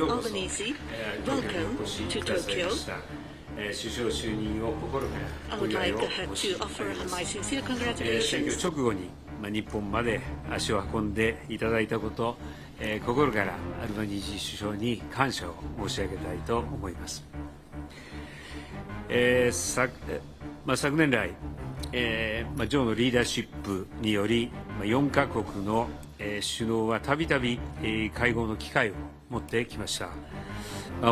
Albanese, welcome to Tokyo. I would like to offer my sincere congratulations. 直後に日本まで足を運んでいただいたこと、心からアルバニージー首相に感謝を申し上げたいと思います。昨年来、ジョーのリーダーシップにより、4カ国の首脳はたびたび会合の機会を持ってきました。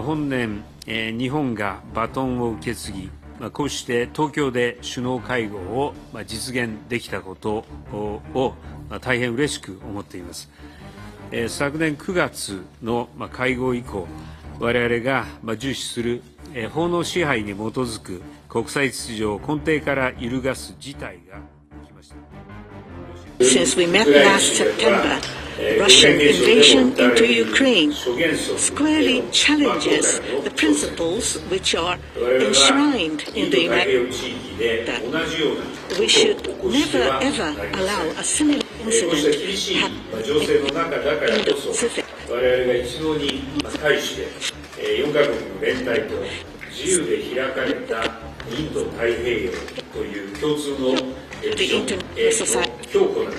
本年、日本がバトンを受け継ぎ、こうして東京で首脳会合を実現できたことを大変嬉しく思っています。昨年9月の会合以降、我々が重視する法の支配に基づく国際秩序を根底から揺るがす事態が起きました。Since we met last September, Russian invasion into Ukraine squarely challenges the principles which are enshrined in the United States. We should never ever allow a similar incident to happen in the Pacific. 4カ国の連帯と自由で開かれたインド太平洋という共通のビジョン、強固な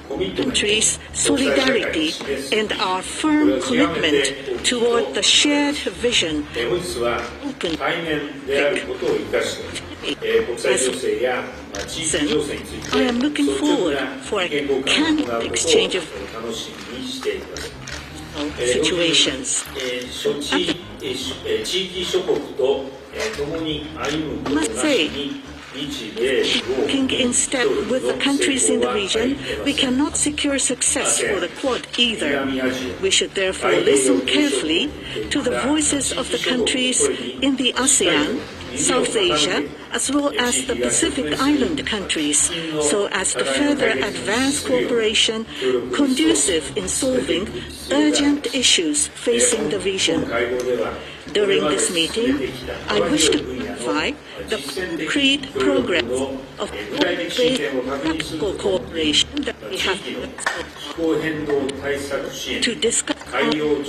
コミットメント、countries' solidarity and our firm commitment toward the shared vision. 本日は対面であることを生かして国際情勢や地域情勢について I am looking forward for a candid exchange of 楽しみにしています。situations. I must say, keeping in step with the countries in the region, we cannot secure success for the Quad either. We should therefore listen carefully to the voices of the countries in the ASEAN, South Asia, as well as the Pacific Island countries, so as to further advance cooperation conducive in solving urgent issues facing the region. During this meeting, I wish to clarify the concrete progress of practical cooperation that we have to discuss new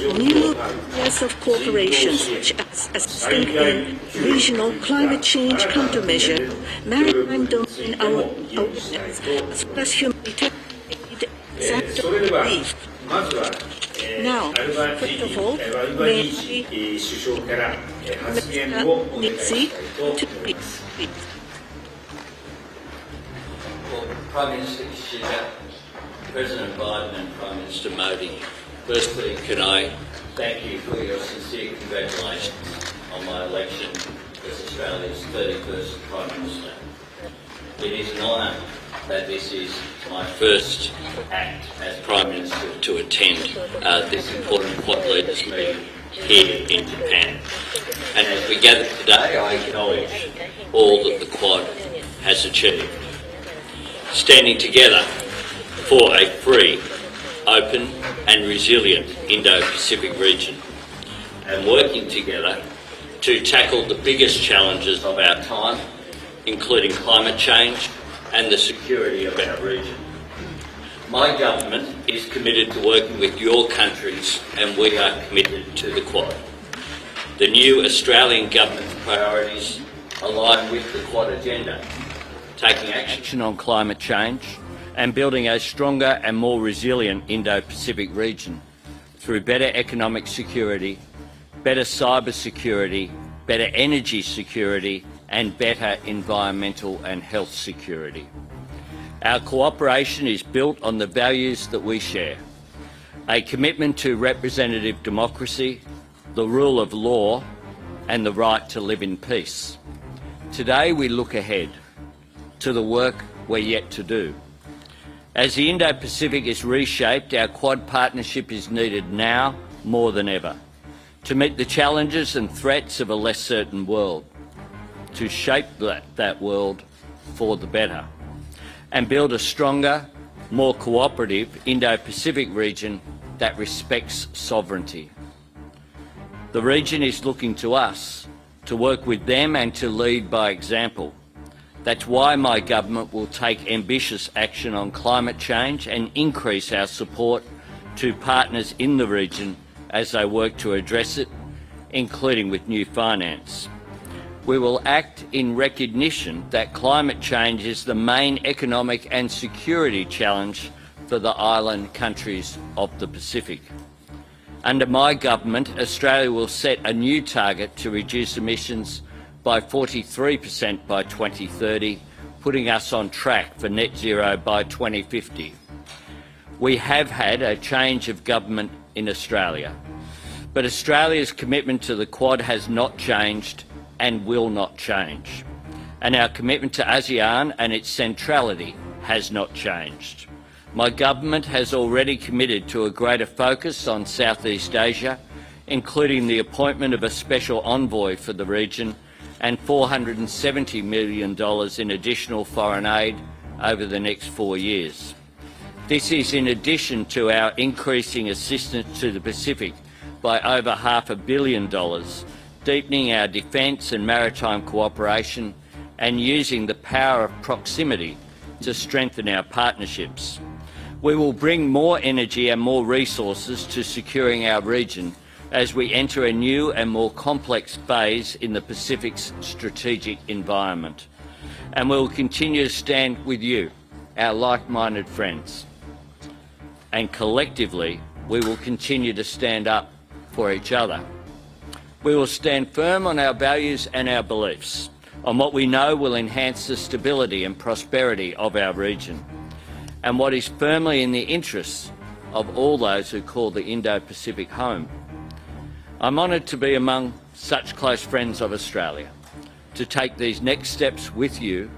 areas of cooperation, such as assisting in regional climate change countermeasure, maritime domain awareness, as well as humanitarian aid, disaster relief. Now, first of all, may I Mr. to speak. Well, Prime Minister Kishida, President Biden and Prime Minister Modi, firstly, can I thank you for your sincere congratulations on my election as Australia's 31st Prime Minister. It is an honour that this is my first act as Prime Minister to attend this important Quad leaders meeting here in Japan. And as we gather today, I acknowledge all that the Quad has achieved. Standing together for a free, open and resilient Indo-Pacific region, and working together to tackle the biggest challenges of our time, including climate change and the security of our region. My government is committed to working with your countries, and we are committed to the Quad. The new Australian government's priorities align with the Quad agenda, taking action on climate change and building a stronger and more resilient Indo-Pacific region through better economic security, better cyber security, better energy security and better environmental and health security. Our cooperation is built on the values that we share: a commitment to representative democracy, the rule of law and the right to live in peace. Today we look ahead to the work we're yet to do. As the Indo-Pacific is reshaped, our Quad partnership is needed now more than ever to meet the challenges and threats of a less certain world, to shape that world for the better, and build a stronger, more cooperative Indo-Pacific region that respects sovereignty. The region is looking to us to work with them and to lead by example. That's why my government will take ambitious action on climate change and increase our support to partners in the region as they work to address it, including with new finance. We will act in recognition that climate change is the main economic and security challenge for the island countries of the Pacific. Under my government, Australia will set a new target to reduce emissions by 43% by 2030, putting us on track for net zero by 2050. We have had a change of government in Australia, but Australia's commitment to the Quad has not changed and will not change. And our commitment to ASEAN and its centrality has not changed. My government has already committed to a greater focus on Southeast Asia, including the appointment of a special envoy for the region and $470 million in additional foreign aid over the next 4 years. This is in addition to our increasing assistance to the Pacific by over $500 million, deepening our defence and maritime cooperation and using the power of proximity to strengthen our partnerships. We will bring more energy and more resources to securing our region as we enter a new and more complex phase in the Pacific's strategic environment. And we will continue to stand with you, our like-minded friends. And collectively, we will continue to stand up for each other. We will stand firm on our values and our beliefs, on what we know will enhance the stability and prosperity of our region, and what is firmly in the interests of all those who call the Indo-Pacific home. I'm honoured to be among such close friends of Australia, to take these next steps with you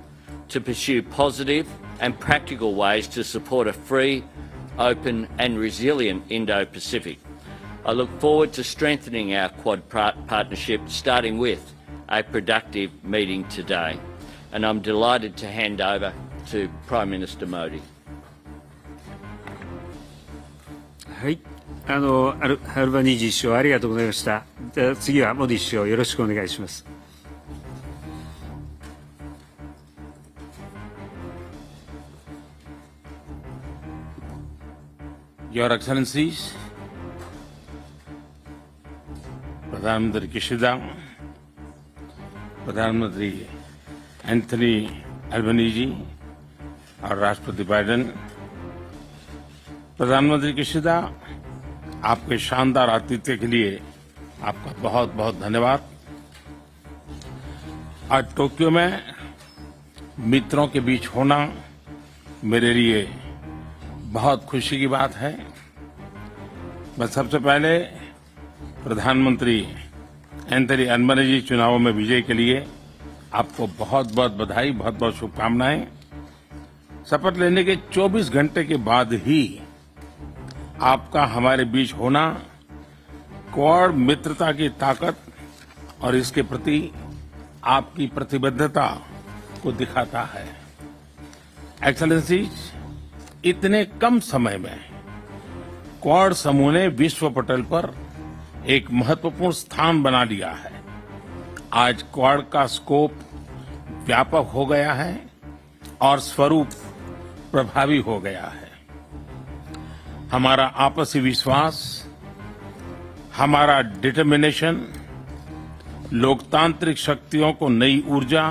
to pursue positive and practical ways to support a free, open and resilient Indo-Pacific. I look forward to strengthening our Quad partnership, starting with a productive meeting today. And I'm delighted to hand over to Prime Minister Modi. はい、アルバニージー首相ありがとうございました。では次はモディ首相よろしくお願いします。Your Excellencies, प्रधानमंत्री Kishida, प्रधानमंत्री Anthony Albanese और राष्ट्रपति Biden. प्रधानमंत्री Kishida, आपके शानदार आतिथ्य के लिए आपका बहुत बहुत धन्यवाद। आज टोक्यो में मित्रों के बीच होना मेरे लिए बहुत खुशी की बात है। मैं सबसे पहले प्रधानमंत्री एंथनी अल्बनीजी चुनावों में विजय के लिए आपको बहुत बहुत बधाई, बहुत बहुत शुभकामनाएं। शपथ लेने के 24 घंटे के बाद ही आपका हमारे बीच होना क्वाड मित्रता की ताकत और इसके प्रति आपकी प्रतिबद्धता को दिखाता है। एक्सेलेंसीज, इतने कम समय में क्वाड समूह ने विश्व पटल पर एक महत्वपूर्ण स्थान बना लिया है। आज क्वाड का स्कोप व्यापक हो गया है और स्वरूप प्रभावी हो गया है। हमारा आपसी विश्वास, हमारा डिटर्मिनेशन लोकतांत्रिक शक्तियों को नई ऊर्जा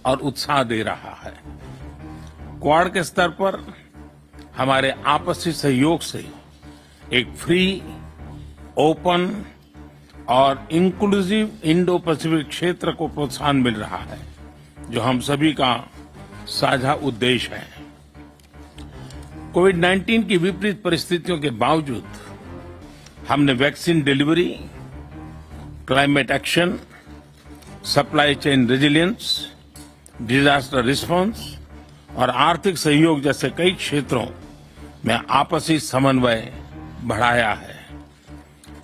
और उत्साह दे रहा है। क्वाड के स्तर पर हमारे आपसी सहयोग से एक फ्री, ओपन और इंक्लूसिव इंडो पैसिफिक क्षेत्र को प्रोत्साहन मिल रहा है, जो हम सभी का साझा उद्देश्य है। कोविड-19 की विपरीत परिस्थितियों के बावजूद हमने vaccine delivery, climate action, supply chain resilience, disaster response और आर्थिक सहयोग जैसे कई क्षेत्रों में आपसी समन्वय बढ़ाया है।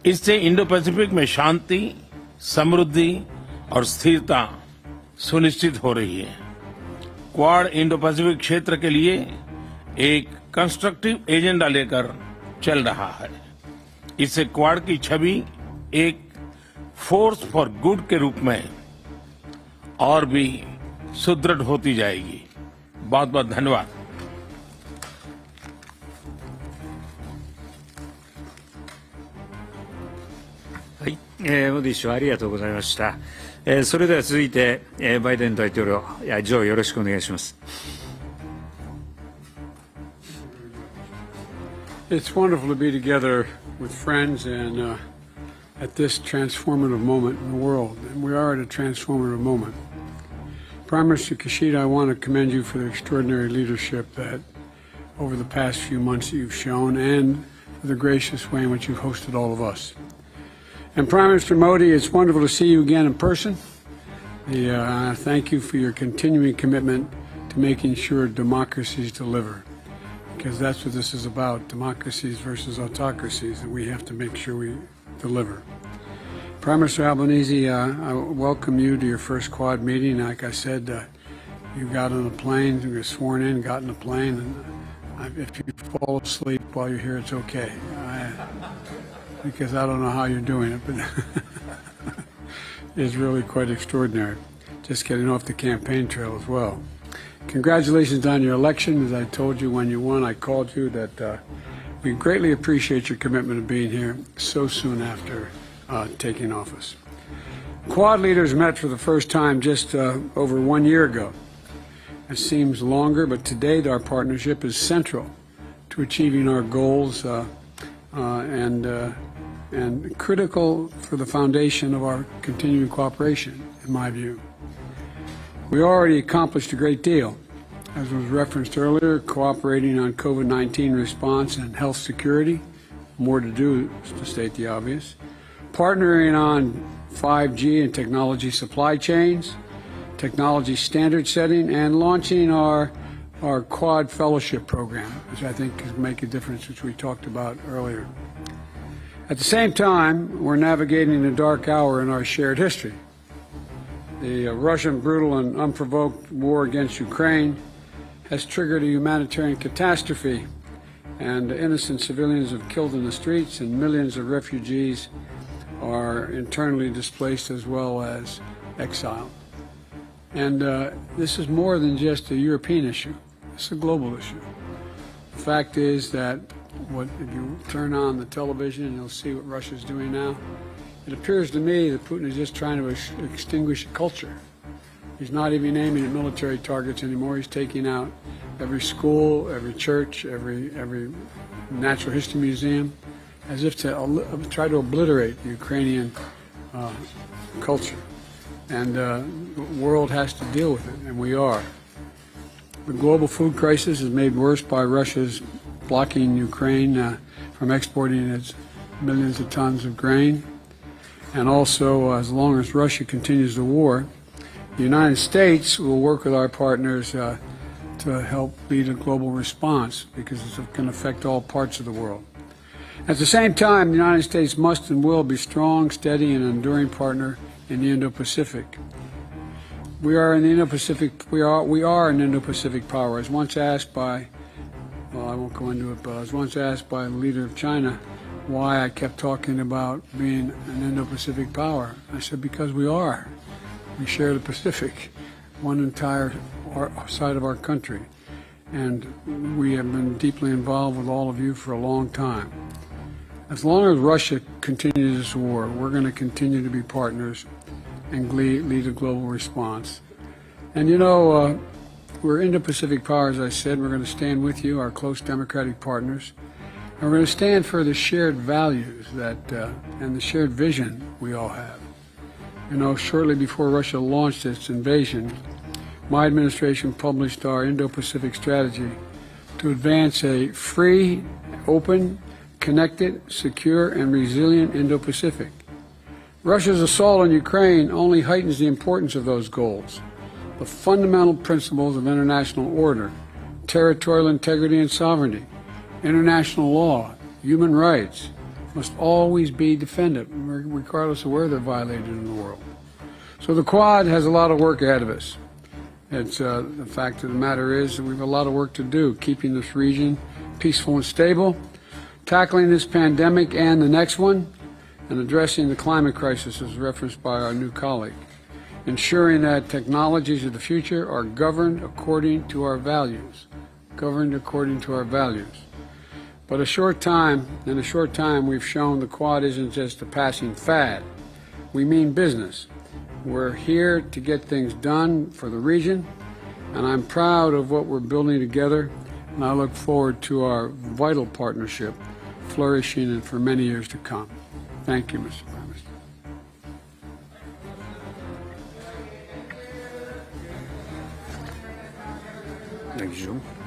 इससे इंडो पैसिफिक में शांति, समृद्धि और स्थिरता सुनिश्चित हो रही है। क्वाड इंडो पैसिफिक क्षेत्र के लिए एक कंस्ट्रक्टिव एजेंडा लेकर चल रहा है। इससे क्वाड की छवि एक फोर्स फॉर गुड के रूप में और भी सुदृढ़ होती जाएगी। बहुत बहुत धन्यवाद। モディ首相ありがとうございました。それでは続いて、バイデン大統領、ジョーよろしくお願いします。It's wonderful to be together with friends and at this transformative moment in the world, and we are at a transformative moment. Prime Minister Kishida, I want to commend you for the extraordinary leadership that over the past few months that you've shown and for the gracious way in which you've hosted all of us. And Prime Minister Modi, it's wonderful to see you again in person. Thank you for your continuing commitment to making sure democracies deliver, because that's what this is about, democracies versus autocracies, and we have to make sure we deliver. Prime Minister Albanese, I welcome you to your first Quad meeting. Like I said, you got on a plane, you were sworn in, got in a plane, and if you fall asleep while you're here, it's okay. Because I don't know how you're doing it, but it's really quite extraordinary. Just getting off the campaign trail as well. Congratulations on your election. As I told you when you won, I called you that we greatly appreciate your commitment to being here so soon after taking office. Quad leaders met for the first time just over 1 year ago. It seems longer, but today our partnership is central to achieving our goals and critical for the foundation of our continuing cooperation, in my view. We already accomplished a great deal, as was referenced earlier, cooperating on COVID-19 response and health security, more to do, to state the obvious, partnering on 5G and technology supply chains, technology standard setting, and launching our Quad Fellowship Program, which I think can make a difference, which we talked about earlier. At the same time, we're navigating a dark hour in our shared history. The Russian brutal and unprovoked war against Ukraine has triggered a humanitarian catastrophe, and innocent civilians have killed in the streets, and millions of refugees are internally displaced as well as exiled. And this is more than just a European issue. It's a global issue. The fact is that if you turn on the television and you'll see what Russia's doing now, it appears to me that Putin is just trying to extinguish a culture. He's not even aiming at military targets anymore. He's taking out every school, every church, every natural history museum, as if to try to obliterate the Ukrainian culture. And the world has to deal with it, and we are. The global food crisis is made worse by Russia's blocking Ukraine from exporting its millions of tons of grain. And also, as long as Russia continues the war, the United States will work with our partners to help lead a global response, because it's going to affect all parts of the world. At the same time, the United States must and will be a strong, steady, and enduring partner in the Indo-Pacific. We are in the Indo-Pacific. We are an Indo-Pacific power. I was once asked by, well, I won't go into it, but I was once asked by the leader of China why I kept talking about being an Indo-Pacific power. I said, because we are. We share the Pacific, one entire side of our country. And we have been deeply involved with all of you for a long time. As long as Russia continues this war, we're going to continue to be partners and lead a global response. And you know, we're Indo-Pacific power, as I said. We're going to stand with you, our close democratic partners. And we're going to stand for the shared values and the shared vision we all have. You know, shortly before Russia launched its invasion, my administration published our Indo-Pacific strategy to advance a free, open, connected, secure, and resilient Indo-Pacific. Russia's assault on Ukraine only heightens the importance of those goals. The fundamental principles of international order, territorial integrity and sovereignty, international law, human rights, must always be defended, regardless of where they're violated in the world. So the Quad has a lot of work ahead of us. It's the fact of the matter is that we have a lot of work to do, keeping this region peaceful and stable, tackling this pandemic and the next one, and addressing the climate crisis as referenced by our new colleague, ensuring that technologies of the future are governed according to our values, But in a short time, we've shown the Quad isn't just a passing fad. we mean business. We're here to get things done for the region, and I'm proud of what we're building together, and I look forward to our vital partnership flourishing and for many years to come. Thank you, Mr. Prime Minister. Thank you, Joe.